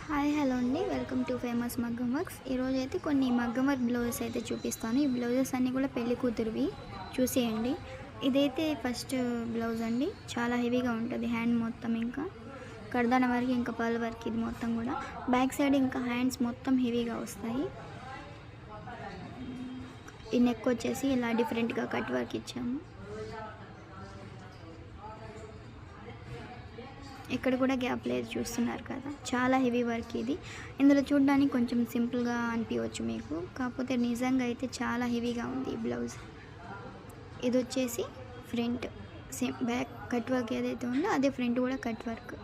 Hi hello అండి, welcome to famous మగ్గం works. ఈరోజు అయితే కొన్ని మగ్గం వర్క్ బ్లౌజెస్ అయితే చూపిస్తాను. ఈ బ్లౌజెస్ అన్నీ కూడా పెళ్లి కూతురువి, చూసేయండి. ఇదైతే ఫస్ట్ బ్లౌజ్ అండి, చాలా హెవీగా ఉంటుంది. హ్యాండ్ మొత్తం ఇంకా కర్దాన వరకు ఇంకా పర్ల్ వర్క్, ఇది మొత్తం కూడా బ్యాక్ సైడ్ ఇంకా హ్యాండ్స్ మొత్తం హెవీగా వస్తాయి. ఈ నెక్ వచ్చేసి ఇలా డిఫరెంట్గా కట్ వర్క్ ఇచ్చాము. ఇక్కడ కూడా గ్యాప్ లేదు, చూస్తున్నారు కదా, చాలా హెవీ వర్క్ ఇది. ఇందులో చూడడానికి కొంచెం సింపుల్గా అనిపించవచ్చు మీకు, కాకపోతే నిజంగా అయితే చాలా హెవీగా ఉంది ఈ బ్లౌజ్. ఇది వచ్చేసి front, same back cut work ఏదైతే ఉందో అదే ఫ్రంట్ కూడా కట్ వర్క్.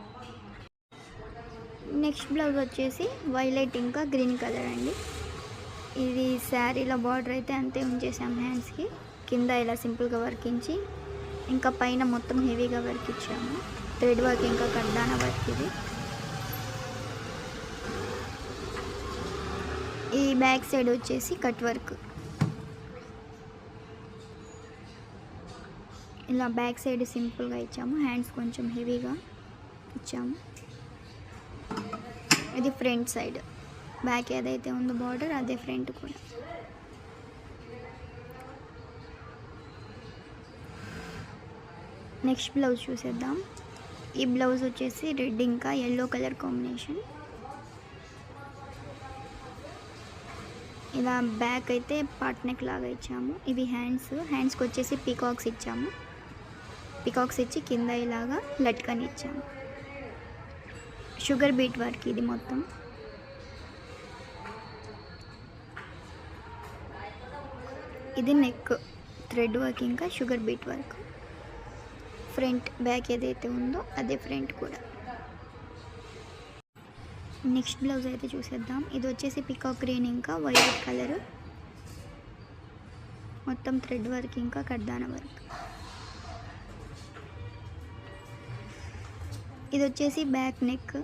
నెక్స్ట్ బ్లౌజ్ వచ్చేసి వైలెట్ ఇంకా గ్రీన్ కలర్ అండి. ఇది శారీలో బార్డర్ అయితే అంతే ఉంచేసాం హ్యాండ్స్కి, కింద ఇలా సింపుల్గా వర్క్ ఇచ్చి ఇంకా పైన మొత్తం హెవీగా వర్క్ ఇచ్చాము. థ్రెడ్ వర్క్ ఇంకా కర్దాన వర్క్. ఇది ఈ బ్యాక్ సైడ్ వచ్చేసి కట్ వర్క్. ఇలా బ్యాక్ సైడ్ సింపుల్గా ఇచ్చాము, హ్యాండ్స్ కొంచెం హెవీగా ఇచ్చాము. ఇది ఫ్రంట్ సైడ్, బ్యాక్ ఏదైతే ఉందో బార్డర్ అదే ఫ్రంట్ కూడా. నెక్స్ట్ బ్లౌజ్ చూసేద్దాం. ఈ బ్లౌజ్ వచ్చేసి రెడ్ ఇంకా ఎల్లో కలర్ కాంబినేషన్. ఇలా బ్యాక్ అయితే పార్ట్ నెక్ లాగా ఇచ్చాము. ఇవి హ్యాండ్స్కి వచ్చేసి పీకాక్స్ ఇచ్చాము. పీకాక్స్ ఇచ్చి కింద ఇలాగా లట్కని ఇచ్చాము. షుగర్ బీట్ వర్క్ ఇది మొత్తం. ఇది నెక్, థ్రెడ్ వర్క్ ఇంకా sugar bead work. Front back ఏదైతే ఉందో అదే ఫ్రంట్ కూడా. నెక్స్ట్ బ్లౌజ్ అయితే చూసేద్దాం. ఇది వచ్చేసి పికాక్ గ్రీన్ ఇంకా వైలెట్ కలర్, మొత్తం థ్రెడ్ వర్క్ ఇంకా కర్దాన వర్క్. ఇది వచ్చేసి బ్యాక్ నెక్,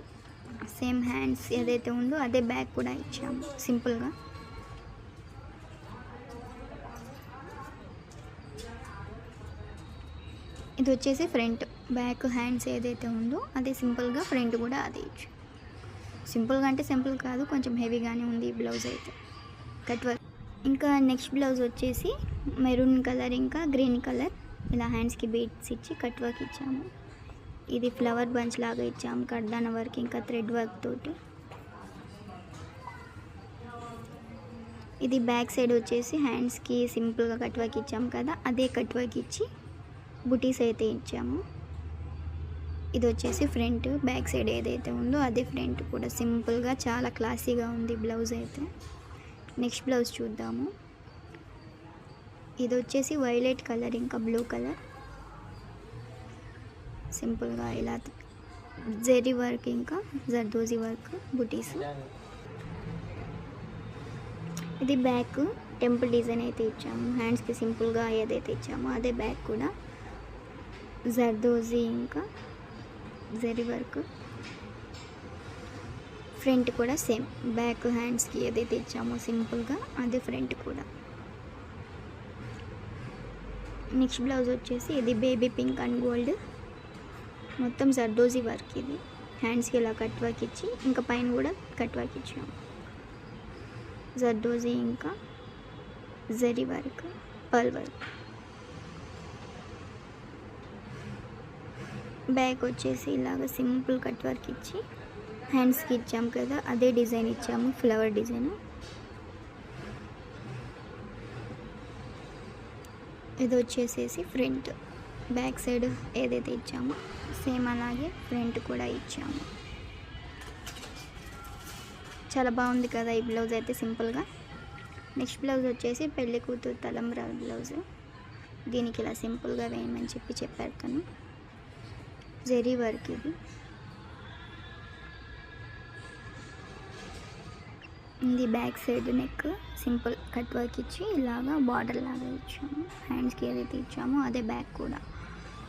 సేమ్ హ్యాండ్స్ ఏదైతే ఉందో అదే బ్యాక్ కూడా ఇచ్చాము సింపుల్గా. ఇది వచ్చేసి ఫ్రంట్, బ్యాక్ హ్యాండ్స్ ఏదైతే ఉందో అదే సింపుల్గా, ఫ్రంట్ కూడా అదే ఇచ్చు. సింపుల్గా అంటే సింపుల్ కాదు, కొంచెం హెవీగానే ఉంది ఈ బ్లౌజ్ అయితే, కట్ వర్క్. ఇంకా నెక్స్ట్ బ్లౌజ్ వచ్చేసి మెరూన్ కలర్ ఇంకా గ్రీన్ కలర్. ఇలా హ్యాండ్స్కి బీట్స్ ఇచ్చి కట్ వర్క్ ఇచ్చాము. ఇది ఫ్లవర్ బంచ్ లాగా ఇచ్చాము, కర్దాన వర్క్ ఇంకా థ్రెడ్ వర్క్ తోటి. ఇది బ్యాక్ సైడ్ వచ్చేసి హ్యాండ్స్కి సింపుల్గా కట్ వర్క్ ఇచ్చాము కదా, అదే కట్ వర్క్ ఇచ్చి బుటీస్ అయితే ఇచ్చాము. ఇది వచ్చేసి ఫ్రంట్, బ్యాక్ సైడ్ ఏదైతే ఉందో అదే ఫ్రంట్ కూడా, సింపుల్గా చాలా క్లాసీగా ఉంది బ్లౌజ్ అయితే. నెక్స్ట్ బ్లౌజ్ చూద్దాము. ఇది వచ్చేసి వైలెట్ కలర్ ఇంకా బ్లూ కలర్. సింపుల్గా ఇలా జెరీ వర్క్ ఇంకా జర్దోజీ వర్క్ బుటీస్. ఇది బ్యాక్ టెంపుల్ డిజైన్ అయితే ఇచ్చాము. హ్యాండ్స్కి సింపుల్గా ఏదైతే ఇచ్చామో అదే బ్యాక్ కూడా జర్దోజీ ఇంకా జరీ వర్క్. ఫ్రంట్ కూడా సేమ్, బ్యాక్ హ్యాండ్స్కి ఏదైతే ఇచ్చామో సింపుల్గా అదే ఫ్రంట్ కూడా. నెక్స్ట్ బ్లౌజ్ వచ్చేసి ఇది బేబీ పింక్ అండ్ గోల్డ్, మొత్తం జర్దోజీ వర్క్. ఇది హ్యాండ్స్కి ఇలా కట్ వర్క్ ఇచ్చి ఇంకా పైన కూడా కట్ వర్క్ ఇచ్చాము. జర్దోజీ ఇంకా zari work, pearl work. Back వచ్చేసి ఇలాగ సింపుల్ కట్ వర్క్ ఇచ్చి హ్యాండ్స్కి ఇచ్చాము కదా, అదే డిజైన్ ఇచ్చాము, ఫ్లవర్ డిజైన్. ఇది వచ్చేసేసి ఫ్రంట్, బ్యాక్ సైడ్ ఏదైతే ఇచ్చామో సేమ్ అలాగే ఫ్రంట్ కూడా ఇచ్చాము. చాలా బాగుంది కదా ఈ బ్లౌజ్ అయితే సింపుల్గా. నెక్స్ట్ బ్లౌజ్ వచ్చేసి పెళ్లి కూతురు తలంబ్రాల బ్లౌజ్. దీనికి ఇలా సింపుల్గా వేయమని చెప్పారు తను. జెరీ వర్క్ ఇది back side neck simple cut work ఇచ్చి ఇలాగా బార్డర్ లాగా ఇచ్చాము. హ్యాండ్స్కి ఏదైతే ఇచ్చామో అదే బ్యాక్ కూడా,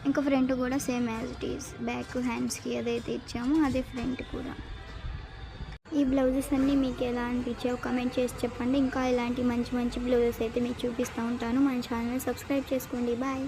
ఇంకా ఫ్రంట్ కూడా same as it is. Back హ్యాండ్స్కి ఏదైతే ఇచ్చామో అదే ఫ్రంట్ కూడా. ఈ బ్లౌజెస్ అన్నీ మీకు ఎలా అనిపించాయో కమెంట్ చేసి చెప్పండి. ఇంకా ఇలాంటి మంచి మంచి బ్లౌజెస్ అయితే మీకు చూపిస్తూ ఉంటాను. మన ఛానల్ సబ్స్క్రైబ్ చేసుకోండి. బాయ్.